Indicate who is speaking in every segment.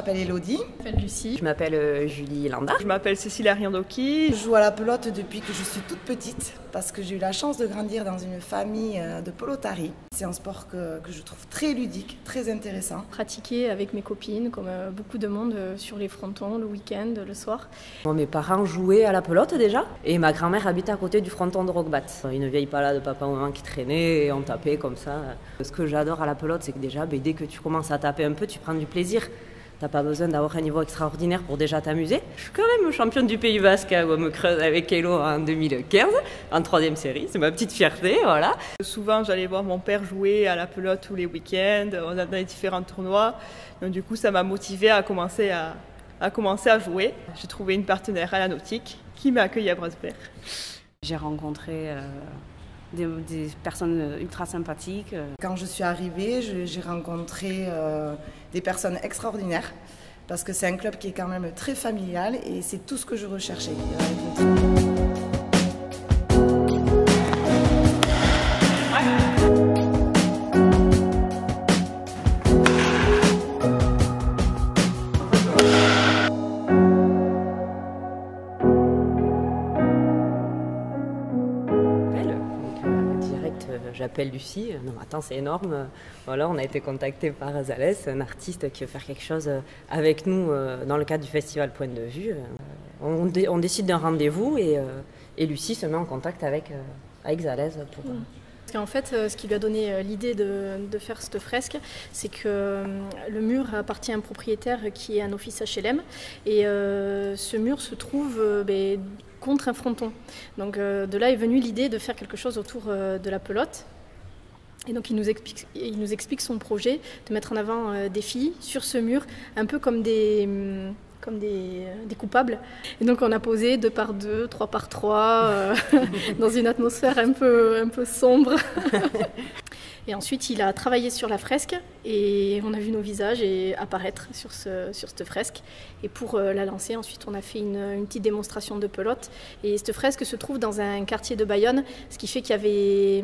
Speaker 1: m'appelle Elodie.
Speaker 2: Je m'appelle Lucie.
Speaker 3: Je m'appelle Julie Landa.
Speaker 4: Je m'appelle Cécilia Riandoki.
Speaker 1: Je joue à la pelote depuis que je suis toute petite parce que j'ai eu la chance de grandir dans une famille de pelotari. C'est un sport que je trouve très ludique, très intéressant.
Speaker 2: Pratiquer avec mes copines, comme beaucoup de monde, sur les frontons, le week-end, le soir.
Speaker 3: Bon, mes parents jouaient à la pelote déjà et ma grand-mère habitait à côté du fronton de Roquebat. Une vieille pala de papa ou maman qui traînait et on tapait comme ça. Ce que j'adore à la pelote, c'est que déjà, dès que tu commences à taper un peu, tu prends du plaisir. T'as pas besoin d'avoir un niveau extraordinaire pour déjà t'amuser. Je suis quand même championne du Pays Basque à Guamecreuse avec Elo en 2015, en 3e série. C'est ma petite fierté, voilà.
Speaker 4: Souvent, j'allais voir mon père jouer à la pelote tous les week-ends. On a dans différents tournois. Donc du coup, ça m'a motivée à commencer à jouer. J'ai trouvé une partenaire à la nautique qui m'a accueillie à bras ouverts.
Speaker 5: J'ai rencontré des personnes ultra sympathiques.
Speaker 1: Quand je suis arrivée, j'ai rencontré des personnes extraordinaires parce que c'est un club qui est quand même très familial et c'est tout ce que je recherchais.
Speaker 3: J'appelle Lucie, non attends c'est énorme, voilà, on a été contacté par Zalès, un artiste qui veut faire quelque chose avec nous dans le cadre du festival Point de Vue. On décide d'un rendez-vous et Lucie se met en contact avec Zalès pour...
Speaker 2: Parce qu'en fait, ce qui lui a donné l'idée de faire cette fresque, c'est que le mur appartient à un propriétaire qui est un office HLM et ce mur se trouve contre un fronton. Donc de là est venue l'idée de faire quelque chose autour de la pelote. Et donc il nous explique son projet de mettre en avant des filles sur ce mur, un peu comme des coupables. Et donc on a posé 2 par 2, 3 par 3, dans une atmosphère un peu sombre. Et ensuite il a travaillé sur la fresque et on a vu nos visages apparaître sur cette fresque. Et pour la lancer, ensuite on a fait une petite démonstration de pelote. Et cette fresque se trouve dans un quartier de Bayonne, ce qui fait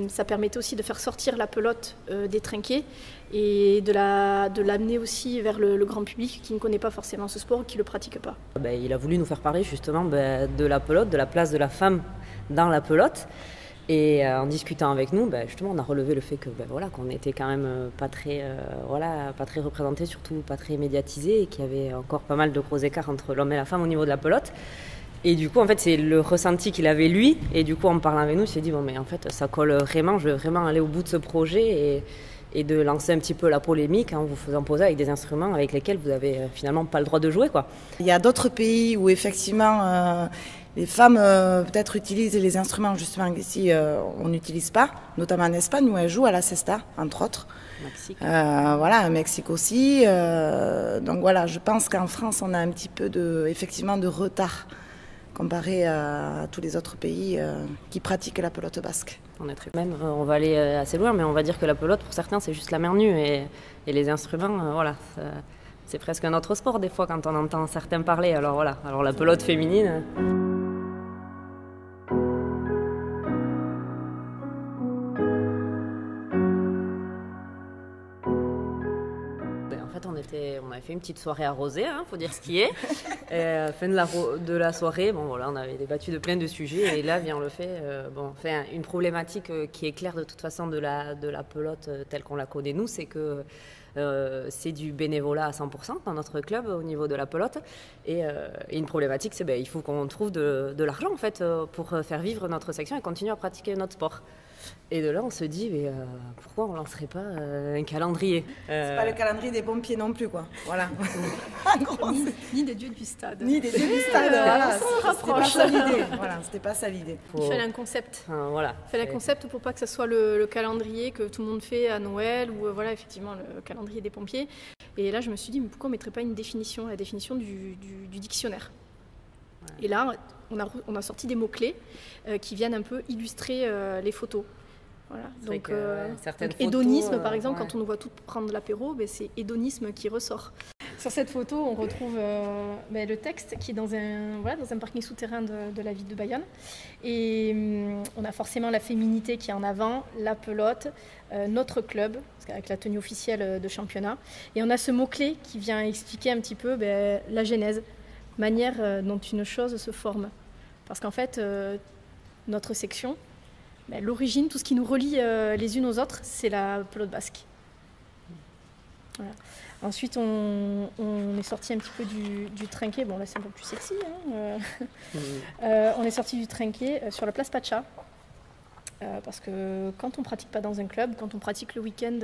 Speaker 2: ça permettait aussi de faire sortir la pelote des trinquets et de l'amener aussi vers le grand public qui ne connaît pas forcément ce sport, qui ne le pratique pas.
Speaker 3: Il a voulu nous faire parler justement de la pelote, de la place de la femme dans la pelote. Et en discutant avec nous, justement, on a relevé le fait que qu'on n'était quand même pas très représentés, surtout pas très médiatisés, et qu'il y avait encore pas mal de gros écarts entre l'homme et la femme au niveau de la pelote. Et du coup, en fait, c'est le ressenti qu'il avait lui. Et du coup, en parlant avec nous, il s'est dit en fait, ça colle vraiment. Je veux vraiment aller au bout de ce projet et de lancer un petit peu la polémique en vous faisant poser avec des instruments avec lesquels vous avez finalement pas le droit de jouer, quoi.
Speaker 1: Il y a d'autres pays où effectivement les femmes peut-être utilisent les instruments justement qu'ici on n'utilise pas, notamment en Espagne où elles jouent à la cesta, entre autres.
Speaker 3: Mexique.
Speaker 1: Au Mexique aussi. Donc voilà, je pense qu'en France on a un petit peu effectivement de retard comparé à tous les autres pays qui pratiquent la pelote basque.
Speaker 3: On va aller assez loin, mais on va dire que la pelote pour certains c'est juste la mer nue et les instruments, c'est presque un autre sport des fois quand on entend certains parler. Alors la pelote féminine. On avait fait une petite soirée arrosée, faut dire ce qui est. Fin de la soirée, on avait débattu de plein de sujets et là vient le fait, une problématique qui est claire de toute façon de la pelote telle qu'on la connaît nous, c'est que c'est du bénévolat à 100% dans notre club au niveau de la pelote et une problématique c'est il faut qu'on trouve de l'argent en fait pour faire vivre notre section et continuer à pratiquer notre sport. Et de là, on se dit, pourquoi on ne lancerait pas un calendrier
Speaker 1: C'est pas le calendrier des pompiers non plus, quoi. Voilà.
Speaker 2: ni des dieux du stade.
Speaker 1: Ni des dieux du stade, voilà. C'était pas ça l'idée. Voilà, c'était pas ça l'idée.
Speaker 2: Il fallait un concept.
Speaker 3: Il
Speaker 2: fallait un concept pour pas que ce soit le calendrier que tout le monde fait à Noël ou effectivement le calendrier des pompiers. Et là, je me suis dit, mais pourquoi on ne mettrait pas une définition, la définition du dictionnaire. Ouais. Et là, on a sorti des mots-clés qui viennent un peu illustrer les photos. Voilà. Donc hédonisme, par exemple, quand on nous voit toutes prendre l'apéro, c'est hédonisme qui ressort. Sur cette photo, on retrouve le texte qui est dans un parking souterrain de la ville de Bayonne. Et on a forcément la féminité qui est en avant, la pelote, notre club, avec la tenue officielle de championnat. Et on a ce mot-clé qui vient expliquer un petit peu la genèse, manière dont une chose se forme. Parce qu'en fait, notre section, l'origine, tout ce qui nous relie les unes aux autres, c'est la pelote basque. Voilà. Ensuite, on est sorti un petit peu du trinquet. Bon, là, c'est un peu plus sexy. On est sorti du trinquet sur la place Pacha. Parce que quand on ne pratique pas dans un club, quand on pratique le week-end,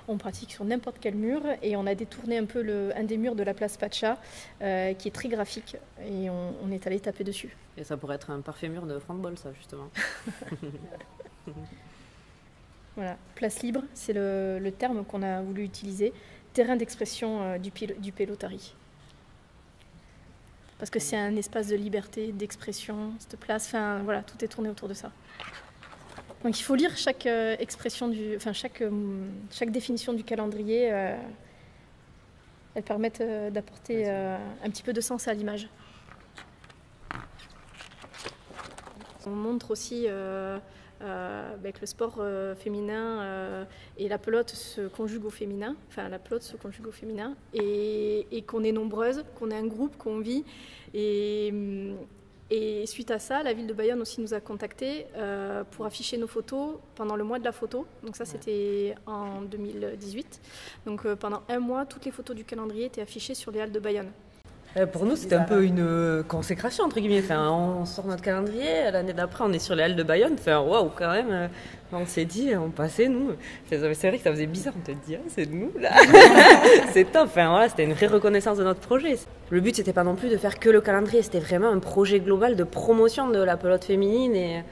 Speaker 2: on pratique sur n'importe quel mur. Et on a détourné un peu un des murs de la place Pacha, qui est très graphique. Et on est allé taper dessus.
Speaker 3: Et ça pourrait être un parfait mur de handball, ça, justement.
Speaker 2: Voilà, place libre, c'est le terme qu'on a voulu utiliser. Terrain d'expression du pelotari. Parce que c'est un espace de liberté, d'expression, cette place, enfin voilà, tout est tourné autour de ça. Donc il faut lire chaque expression, chaque définition du calendrier. Elles permettent d'apporter un petit peu de sens à l'image. On montre aussi que le sport féminin et la pelote se conjuguent au féminin, et qu'on est nombreuses, qu'on est un groupe, qu'on vit. Et suite à ça, la ville de Bayonne aussi nous a contactés pour afficher nos photos pendant le mois de la photo. Donc ça, c'était en 2018. Donc pendant un mois, toutes les photos du calendrier étaient affichées sur les halles de Bayonne.
Speaker 3: Pour nous, c'était un peu une consécration, entre guillemets. Enfin, on sort notre calendrier, l'année d'après, on est sur les halles de Bayonne. Enfin, waouh, quand même, on s'est dit, on passait, nous. C'est vrai que ça faisait bizarre, on te dit, c'est nous, là. C'est top, enfin, voilà, c'était une vraie reconnaissance de notre projet. Le but, c'était pas non plus de faire que le calendrier, c'était vraiment un projet global de promotion de la pelote féminine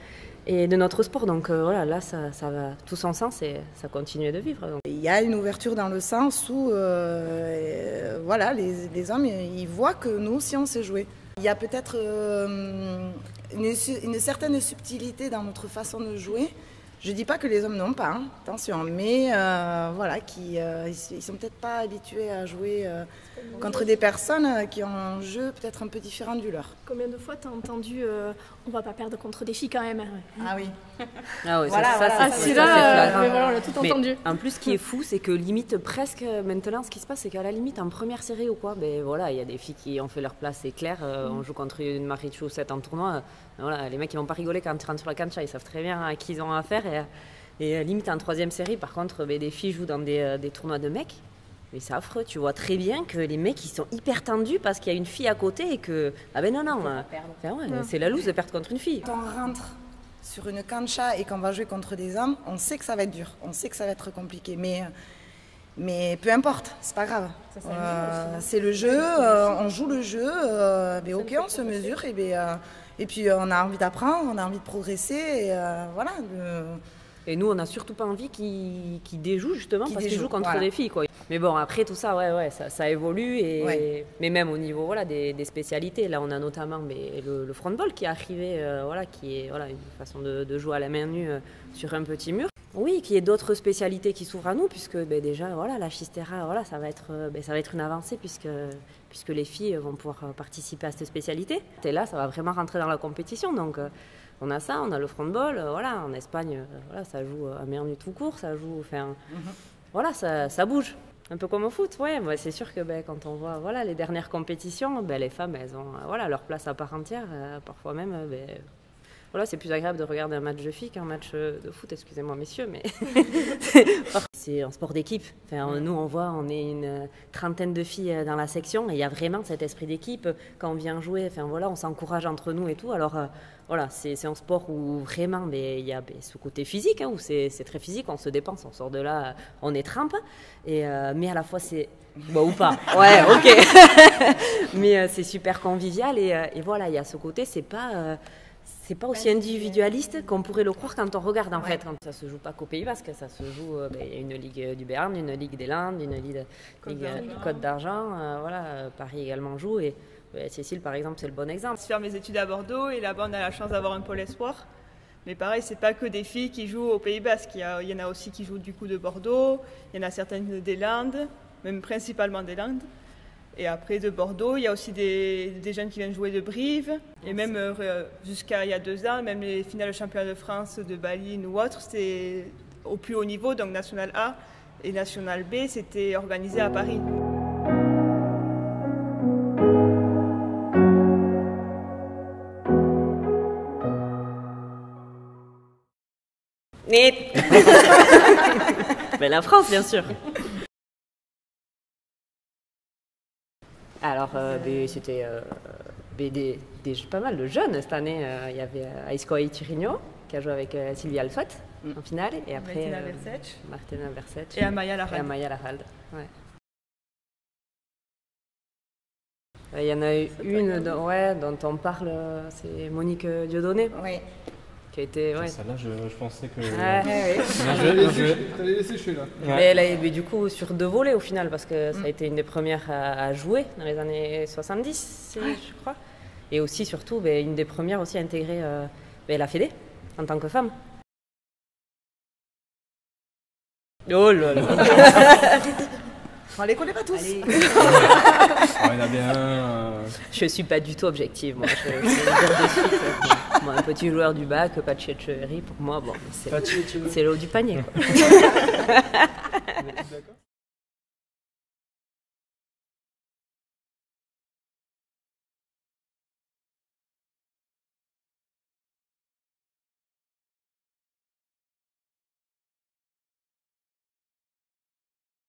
Speaker 3: et de notre sport. Donc voilà, là, ça va tout son sens et ça continue de vivre. Donc.
Speaker 1: Il y a une ouverture dans le sens où voilà, les hommes, ils voient que nous aussi, on sait jouer. Il y a peut-être une certaine subtilité dans notre façon de jouer. Je ne dis pas que les hommes n'ont pas, hein, attention, mais voilà, ils sont peut-être pas habitués à jouer contre des personnes qui ont un jeu peut-être un peu différent du leur.
Speaker 2: Combien de fois tu as entendu on va pas perdre contre des filles quand même.
Speaker 1: Ah oui.
Speaker 3: Ah oui,
Speaker 1: voilà,
Speaker 2: c'est là, mais voilà, on a tout entendu.
Speaker 3: En plus, ce qui est fou, c'est que limite presque maintenant, ce qui se passe, c'est qu'à la limite en première série ou quoi, ben voilà, il y a des filles qui ont fait leur place, c'est clair. On joue contre une Marichou 7 en tournoi. Voilà, les mecs ils vont pas rigoler quand ils rentrent sur la cancha, ils savent très bien à qui ils ont affaire. Et limite en troisième série, par contre, des filles jouent dans des tournois de mecs. Mais c'est affreux, tu vois très bien que les mecs ils sont hyper tendus parce qu'il y a une fille à côté et que ah ben non, c'est la loose de perdre contre une fille.
Speaker 1: Quand on rentre sur une cancha et qu'on va jouer contre des hommes, on sait que ça va être dur, on sait que ça va être compliqué, mais peu importe, c'est pas grave. C'est le jeu, on joue le jeu, ok, on se mesure et puis on a envie d'apprendre, on a envie de progresser et voilà.
Speaker 3: Et nous, on n'a surtout pas envie qu'ils déjouent justement parce qu'ils jouent contre des filles, quoi. Mais bon, après tout ça, ça évolue. Mais même au niveau des spécialités, là, on a notamment le frontball qui est arrivé, qui est une façon de jouer à la main nue sur un petit mur. Oui, qu'il y ait d'autres spécialités qui s'ouvrent à nous, puisque déjà, la Chistera, ça va être une avancée puisque les filles vont pouvoir participer à cette spécialité. Et là, ça va vraiment rentrer dans la compétition, donc. On a ça, on a le frontball, en Espagne, ça joue à mer nue tout court, ça joue, ça bouge. Un peu comme au foot, c'est sûr que quand on voit les dernières compétitions, les femmes, elles ont leur place à part entière, parfois même, c'est plus agréable de regarder un match de filles qu'un match de foot, excusez-moi messieurs, mais c'est un sport d'équipe. Nous, on est une trentaine de filles dans la section et il y a vraiment cet esprit d'équipe. Quand on vient jouer, on s'encourage entre nous et tout. Alors, c'est un sport où vraiment, il y a ce côté physique, où c'est très physique, on se dépense, on sort de là, on est trempe. Mais à la fois, c'est... ou pas. Ouais, ok. Mais c'est super convivial et il y a ce côté, c'est pas aussi individualiste qu'on pourrait le croire quand on regarde en fait. Quand ça se joue pas qu'au Pays Basque, ça se joue. Il y a une ligue du Béarn, une ligue des Landes, une ligue Côte d'Argent. Paris également joue et Cécile par exemple c'est le bon exemple.
Speaker 4: Je vais faire mes études à Bordeaux et là-bas on a la chance d'avoir un pôle espoir. Mais pareil, c'est pas que des filles qui jouent au Pays Basque. Il y en a aussi qui jouent du coup de Bordeaux. Il y en a certaines des Landes, même principalement des Landes. Et après de Bordeaux, il y a aussi des jeunes qui viennent jouer de Brive. Et même jusqu'à il y a 2 ans, même les finales de championnat de France de Balline ou autre, c'était au plus haut niveau, donc National A et National B, c'était organisé à Paris.
Speaker 3: Ben, la France, bien sûr. Alors, c'était pas mal de jeunes cette année. Il y avait Aïskoaï Tirigno qui a joué avec Sylvie Alfott en finale. Et après, Martina Versec.
Speaker 4: Et Amaya Larald.
Speaker 3: Et Amaya Larald, ouais. Il y en a eu une dont on parle, c'est Monique Dieudonné.
Speaker 1: Oui.
Speaker 3: Qui a été, ouais.
Speaker 6: Celle-là, je pensais que.
Speaker 7: Je l'ai laissé chez là.
Speaker 3: Mais du coup, sur 2 volets au final, parce que ça a été une des premières à jouer dans les années 70, je crois. Et aussi, surtout, une des premières aussi à intégrer la Fédé en tant que femme. Oh là là.
Speaker 1: On les connaît pas tous.
Speaker 6: Il y en a bien un.
Speaker 3: Je suis pas du tout objective, moi. Je vais dire de suite. Moi, un petit joueur du bac, pas de Etcheverry, pour moi, bon, c'est l'eau du panier, quoi.